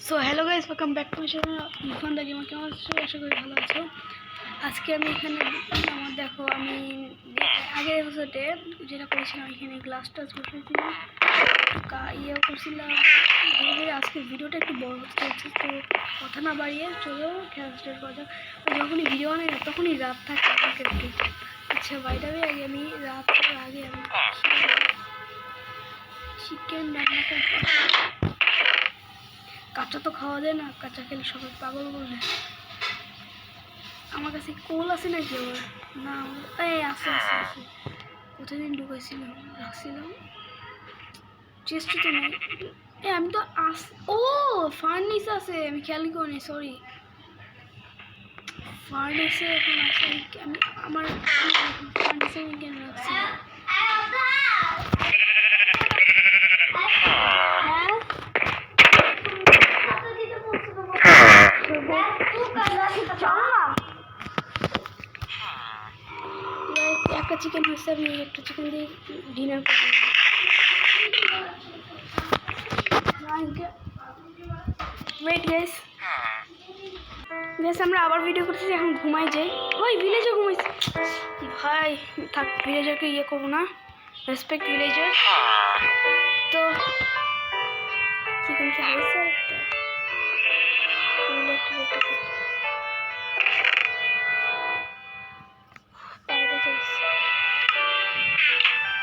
So hello guys, welcome back to my channel Irfan the gamer. কেমন আছো? আশা করি ভালো আছো। আজকে আমি এখানে আমার দেখো আমি আগের এপিসোডে যেটা করেছিলাম এখানে গ্লাস টাচ বসেছিলাম, ইয়ে করছিলাম। ধীরে ধীরে আজকে ভিডিওটা একটু বড় হতে চলছে, তো কথা না বাড়িয়ে চলো খেলা স্টার্ট করা যাক। যখনই ভিডিও আনে তখনই রাত থাকে আমাকে একটু। আচ্ছা বাইরে আগে আমি রাতের আগে আমি চিকেন রান্না করবো। কাঁচা তো খাওয়া যায় না, কাঁচা খেলে সবাই পাগল বলবে। আমার কাছে কোল আছে নাকি ওর? না, এই আছে আছে আছে। কতদিন ঢুকাইছিলাম রাখছিলাম, চেষ্টা তো নেই। আমি তো ও ফার্নিস আছে, আমি খেয়ালই করিনি, সরি। ফার্নিসে এখন আছে, আমি আমার ফার্নিসে আমি কেন রাখছি? একটা চিকেন হচ্ছে, আমি একটা চিকেন দিয়ে ডিনার করবো। ওয়েট গাইস, আমরা আবার ভিডিও করতেছি। এখন ঘুমাই যাই। ওই ভিলেজে ঘুমাইছি ভাই, থাক ভিলেজারকে ইয়ে করবো না, রেসপেক্ট ভিলেজার। তো চিকেন কি হয়েছে একটা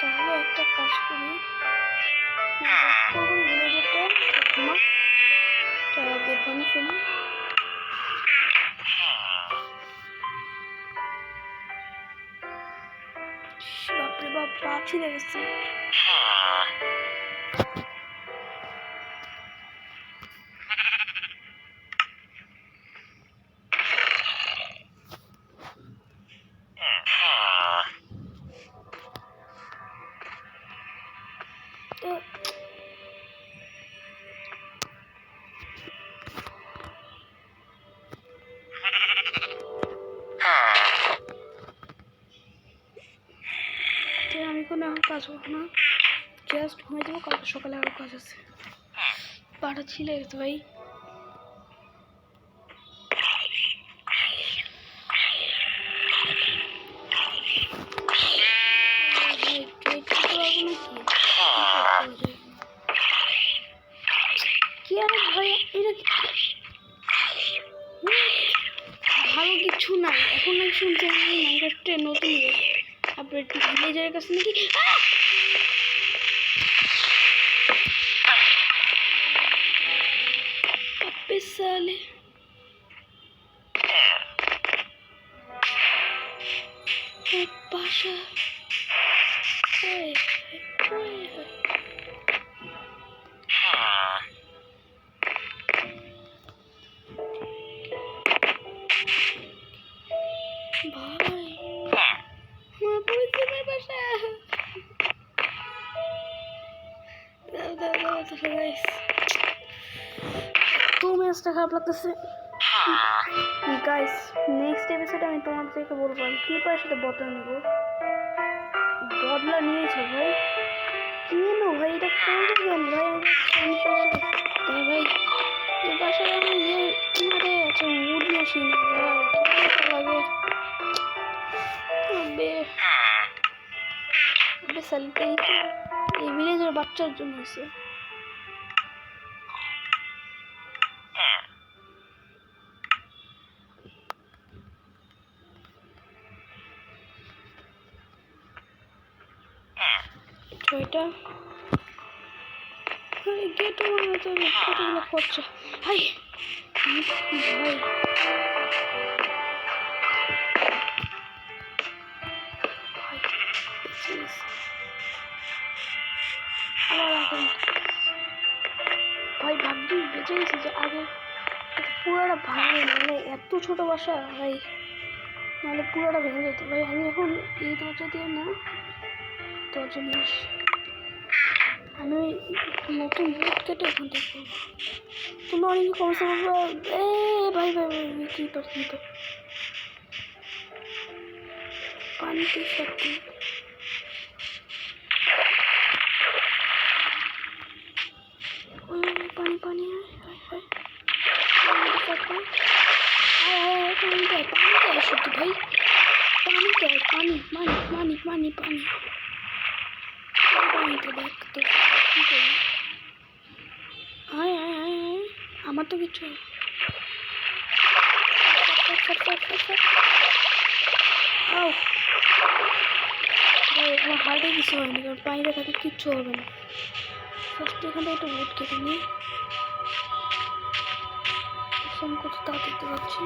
তাহলে একটা কাজ করি, ভিলেজারটা ঘুমা বের বানিয়ে ফেলি। বাপরে বাপ, পা ছিঁড়ে গেছে। আমি কোনো এখন কাজ করবো না, জাস্ট ঘুমিয়ে যাবো। কালকে সকালে আরও কাজ আছে। পাটা ছিলে গেছে ভাই। কি আর ভাই, এটা ভালো কিছু নাই। এখন আমি শুনছি মাইনক্রাফটে নতুন আপডেট ভিলেজারের কাছে নাকি সালে বাসা ভাই, বাসা তো ম্যাচটা খারাপ লাগতেছে গাইস। নেক্সট এপিসোডে আমি তোমাদেরকে বলবো আমি কি পারে সাথে বদলা নেবো। বদলা নিয়েছে ভাই, কি নো ভাই, এটা করবে কেন ভাই? ভাই এই বাসায় আমি ইয়ে মারে আছে উড মেশিন লাগে এই ভিলেজের বাচ্চার জন্য হয়েছে। এটা গেট কতগুলো করছে ভাই ভাই। ভাই ভাবছি বেঁচে গেছি যে আগে পুরোটা ভাঙে, মানে এত ছোট বাসা ভাই, নাহলে পুরোটা ভেঙে যেত ভাই। আমি এখন এই দরজা দিয়ে না দরজা নিয়ে আসছি, আমি নতুন বুট কেটে এখন দেখবো। তোমরা অনেকে কমসে বলবো এ ভাই ভাই ভাই কি তো পানিতে সত্যি পানি পানি পানি দেয় শুধু ভাই, পানি দেয়, পানিতে দেখ তো কি করি। আমার তো কিছু আমার হার্টে কিছু হয়নি, কারণ পানিতে থাকলে কিচ্ছু হবে না। ফার্স্ট এখানে একটা উড কেটে নিই, আমি কত তা দেখতে পাচ্ছি।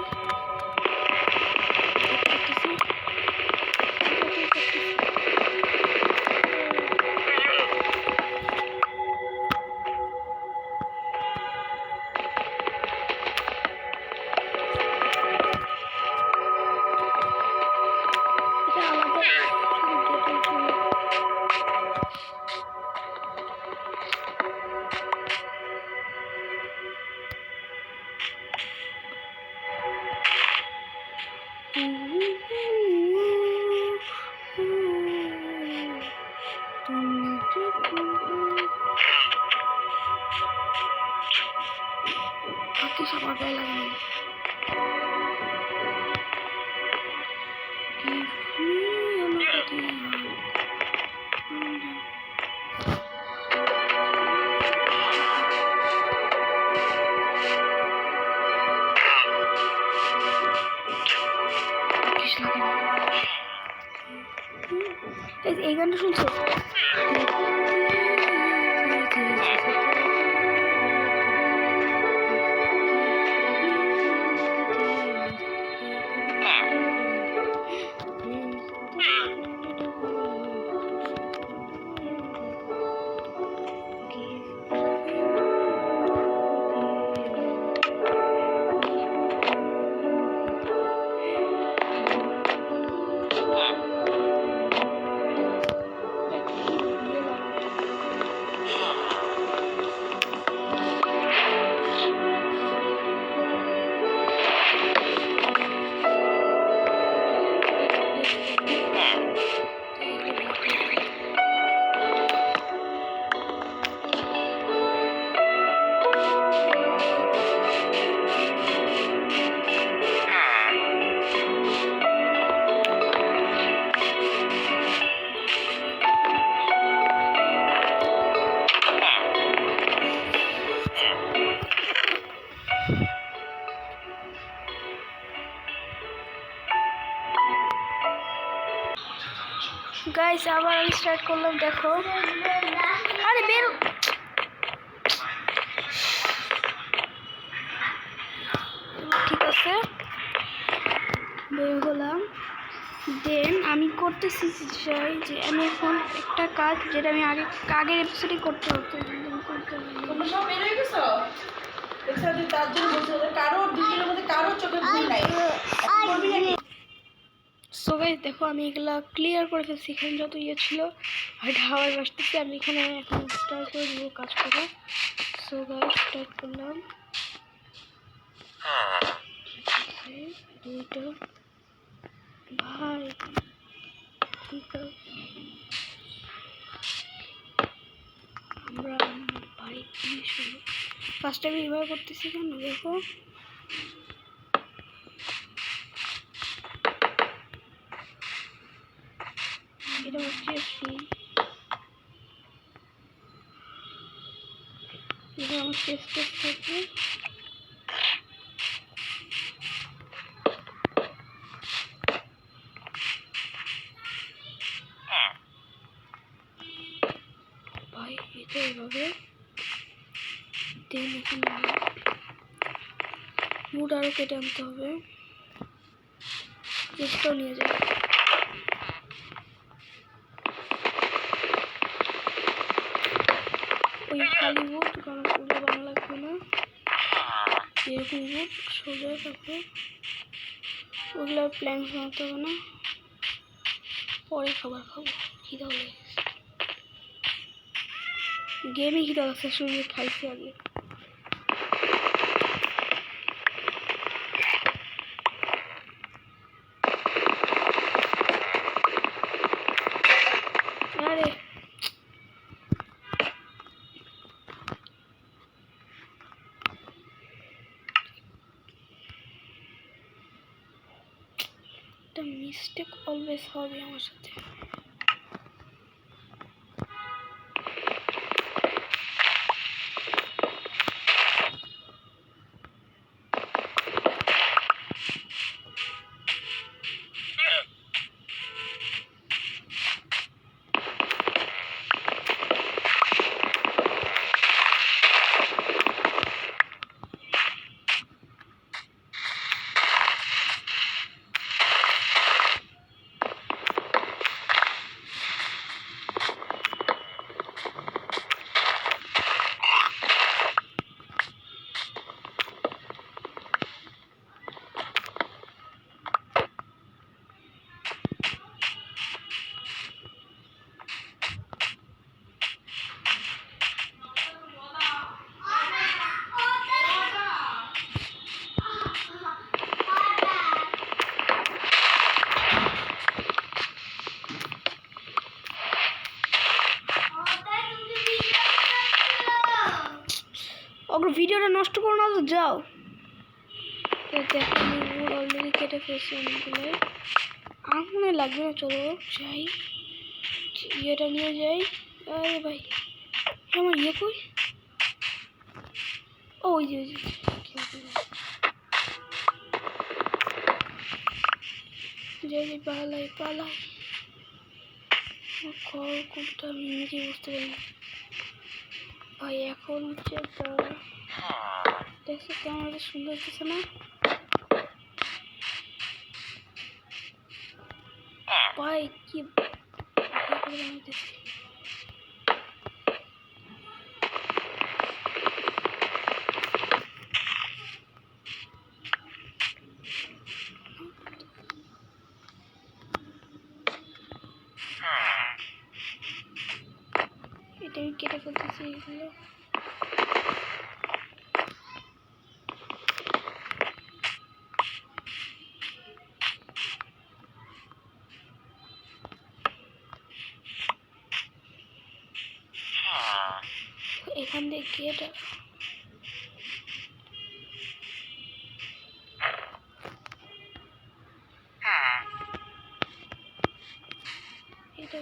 কিছু আমার গায়ে লাগেনি। এই গানটা শুনছো? গাইস আবার আমি স্টার্ট করলাম, দেখো। আরে বের ঠিক আছে, বের হলাম। দেন আমি করতেছি চাই যে আমি এখন একটা কাজ যেটা আমি আগের এপিসোডে করতে হতো, সো গাইস দেখো আমি এগুলা ক্লিয়ার করে ফেলছি। এখানে যত ইয়ে ছিল আর হাওয়ায় বাসতেছি, আমি এখানে এখন স্টার্ট করে দেবো কাজ করে। সো গাইস স্টার্ট করলাম। দুইটা ভাই ঠিক আছে, আমরা ভাই শুরু ফার্স্ট টাইম এইভাবে করতেছি কেন দেখো। এটা হচ্ছে এটা আমার চেস্ট থাকে। ভাই এটা এইভাবে দেন এখানে মুড আরও কেটে আনতে হবে, চেষ্টাও নিয়ে যাবে। ওই খালি বুট কারণ ওগুলো ভালো লাগবে না, এরকম বুট সোজা থাকবে, ওগুলো প্ল্যাঙ্ক বানাতে হবে না, পরে খাবার খাবো, খিদা হলে গেমে খিদা লাগছে, শুনে খাইছি আগে। আরে একটা মিস্টেক অলওয়েজ হবে আমার সাথে। ওগুলো ভিডিওটা নষ্ট করো না তো, যাও। দেখো আমি অলরেডি কেটে ফেলছি অনেকগুলো। আর মনে লাগবে না, চলো যাই, ইয়েটা নিয়ে যাই। আরে ভাই আমার ইয়ে কই? ও ওই যে যাই, পালাই পালাই। ঘর কোনটা আমি নিজে বুঝতে পারি ভাই। এখন হচ্ছে দেখছো কেমন সুন্দর হচ্ছে না ভাই? কি বানাইতেছি এটা আমি কেটে ফেলতেছি এগুলো। এখান থেকে কেটে এটা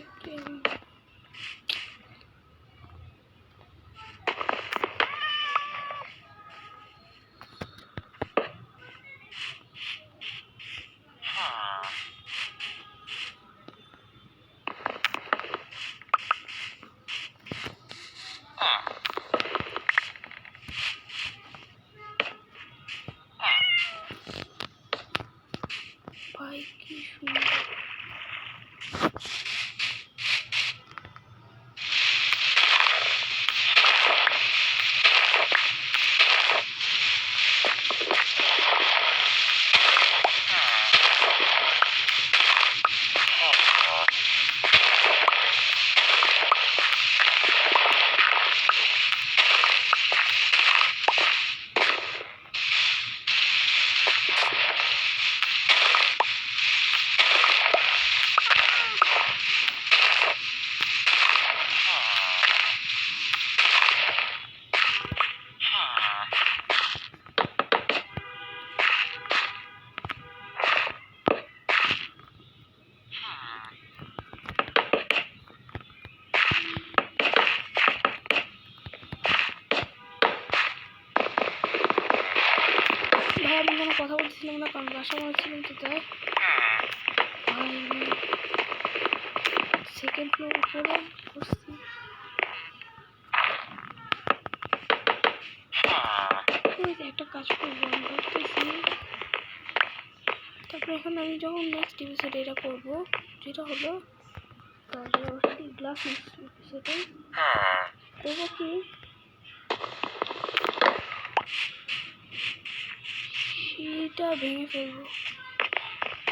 ভাই কি সুন্দর। ভাই আমি কোনো কথা বলছিলাম না, কারণ বাসা মারছিলাম তো, তাই ভাই সেকেন্ড ফ্লোর উপরে করছি। একটা কাজ করবো আমি ভাবতেছি। তারপরে এখন আমি যখন নেক্সট এপিসোড এটা করবো, যেটা হলো গ্লাস নেক্সট এপিসোডে করবো কি, সেইটা ভেঙে ফেলবো।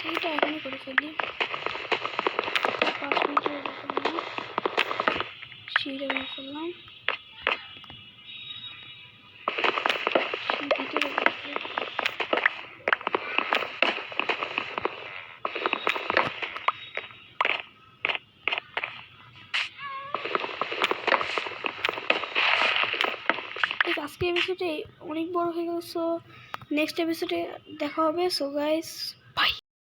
এইটা এখনই করে ফেলি, 5 মিনিটের সেইটা ভেঙে ফেললাম। ভিতরে আজকে এপিসোডে অনেক বড় হয়ে গেল। সো নেক্সট এপিসোডে দেখা হবে। So guys bye.